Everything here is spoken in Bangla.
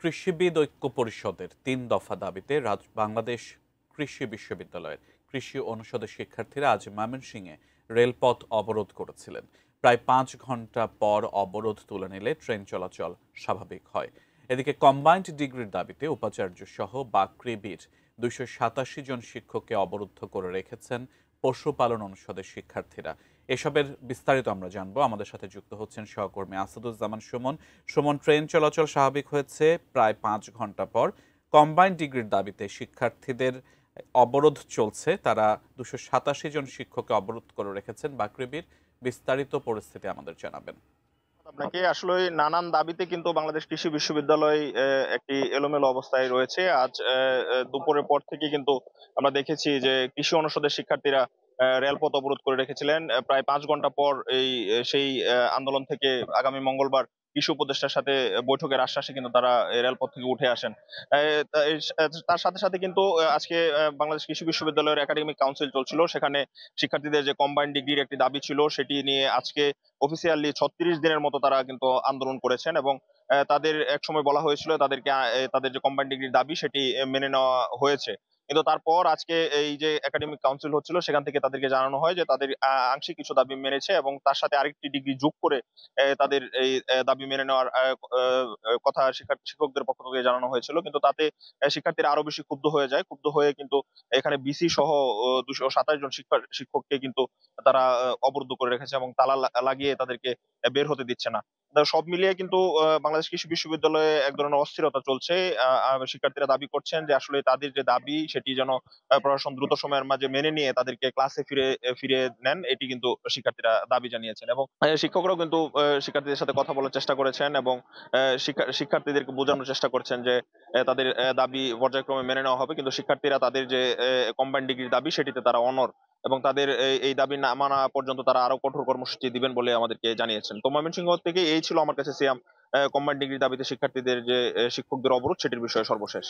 কৃষিবিদ ঐক্য পরিষদের ৩ দফা দাবিতে বাংলাদেশ কৃষি বিশ্ববিদ্যালয়ের কৃষি অনুষদের শিক্ষার্থীরা আজ ময়মনসিংহে রেলপথ অবরোধ করেছিলেন। প্রায় ৫ ঘন্টা পর অবরোধ তুলে নিলে ট্রেন চলাচল স্বাভাবিক হয়। এদিকে কম্বাইন্ড ডিগ্রির দাবিতে উপাচার্য সহ বাকৃবির ২৮৭ জন শিক্ষককে অবরুদ্ধ করে রেখেছেন পশুপালন অনুষদের শিক্ষার্থীরা। এসবের বিস্তারিত আমরা জানবো। আমাদের সাথে যুক্ত হচ্ছেন সহকর্মী আসাদুজ্জামান সুমন। সুমন, ট্রেন চলাচল স্বাভাবিক হয়েছে প্রায় ৫ ঘন্টা পর। কম্বাইন্ড ডিগ্রির দাবিতে শিক্ষার্থীদের অবরোধ চলছে। তারা ২৮৭ জন শিক্ষককে অবরোধ করে রেখেছেন বাকৃবির। বিস্তারিত পরিস্থিতি আমাদের জানাবেন। আপনাকে আসলে নানান দাবিতে কিন্তু বাংলাদেশ কৃষি বিশ্ববিদ্যালয় একটি এলোমেলো অবস্থায় রয়েছে। আজ দুপুরের পর থেকে কিন্তু আমরা দেখেছি যে কৃষি অনুষদের শিক্ষার্থীরা রেলপথ অবরোধ করে রেখেছিলেন। প্রায় ৫ ঘন্টা পর সেই আন্দোলন থেকে আগামী মঙ্গলবার কৃষি উপদেষ্টার সাথে বৈঠকের আশ্বাসে কিন্তু তারা এই রেলপথ থেকে উঠে আসেন। তার সাথে সাথে কিন্তু আজকে বাংলাদেশ কৃষি বিশ্ববিদ্যালয়ের একাডেমিক কাউন্সিল চলছিল। সেখানে শিক্ষার্থীদের যে কম্বাইন্ড ডিগ্রির একটি দাবি ছিল সেটি নিয়ে আজকে অফিসিয়ালি ৩৬ দিনের মতো তারা কিন্তু আন্দোলন করেছেন এবং তাদের একসময় বলা হয়েছিল তাদেরকে তাদের যে কম্বাইন্ড ডিগ্রির দাবি সেটি মেনে নেওয়া হয়েছে। কিন্তু তারপর আজকে এই যে একাডেমিক কাউন্সিল হচ্ছিল সেখান থেকে তাদেরকে জানানো হয় যে তাদের আংশিক কিছু দাবি মেনেছে এবং তার সাথে আরেকটি ডিগ্রি যোগ করে তাদের এই দাবি মেনে নেওয়ার কথা শিক্ষকদের পক্ষ থেকে জানানো হয়েছিল। কিন্তু তাতে শিক্ষার্থীরা আরো বেশি ক্ষুব্ধ হয়ে যায়। ক্ষুব্ধ হয়ে কিন্তু এখানে বিসি সহ ২২৭ জন শিক্ষককে কিন্তু তারা অবরুদ্ধ করে রেখেছে এবং তালা লাগিয়ে তাদেরকে বের হতে দিচ্ছে না। সব মিলিয়ে কিন্তু বাংলাদেশ কৃষি বিশ্ববিদ্যালয়ে এক ধরনের অস্থিরতা চলছে। শিক্ষার্থীরা দাবি করছেন যে আসলে তাদের যে দাবি সেটি যেন প্রশাসন দ্রুত সময়ের মাঝে মেনে নিয়ে তাদেরকে ক্লাসে ফিরে নেন। এটি কিন্তু শিক্ষার্থীরা দাবি জানিয়েছেন এবং শিক্ষকরাও কিন্তু শিক্ষার্থীদের সাথে কথা বলার চেষ্টা করেছেন এবং শিক্ষার্থীদেরকে বোঝানোর চেষ্টা করছেন যে তাদের দাবি পর্যায়ক্রমে মেনে নেওয়া হবে। কিন্তু শিক্ষার্থীরা তাদের যে কম্বাইন্ড ডিগ্রির দাবি সেটিতে তারা অনড় এবং তাদের এই দাবি না মানা পর্যন্ত তারা আরো কঠোর কর্মসূচি দিবেন বলে আমাদেরকে জানিয়েছেন। তো ময়মনসিংহ থেকে এই ছিল আমার কাছে সিয়াম কম্বাইন্ড ডিগ্রির দাবিতে শিক্ষার্থীদের যে শিক্ষকদের অবরোধ সেটির বিষয়ে সর্বশেষ।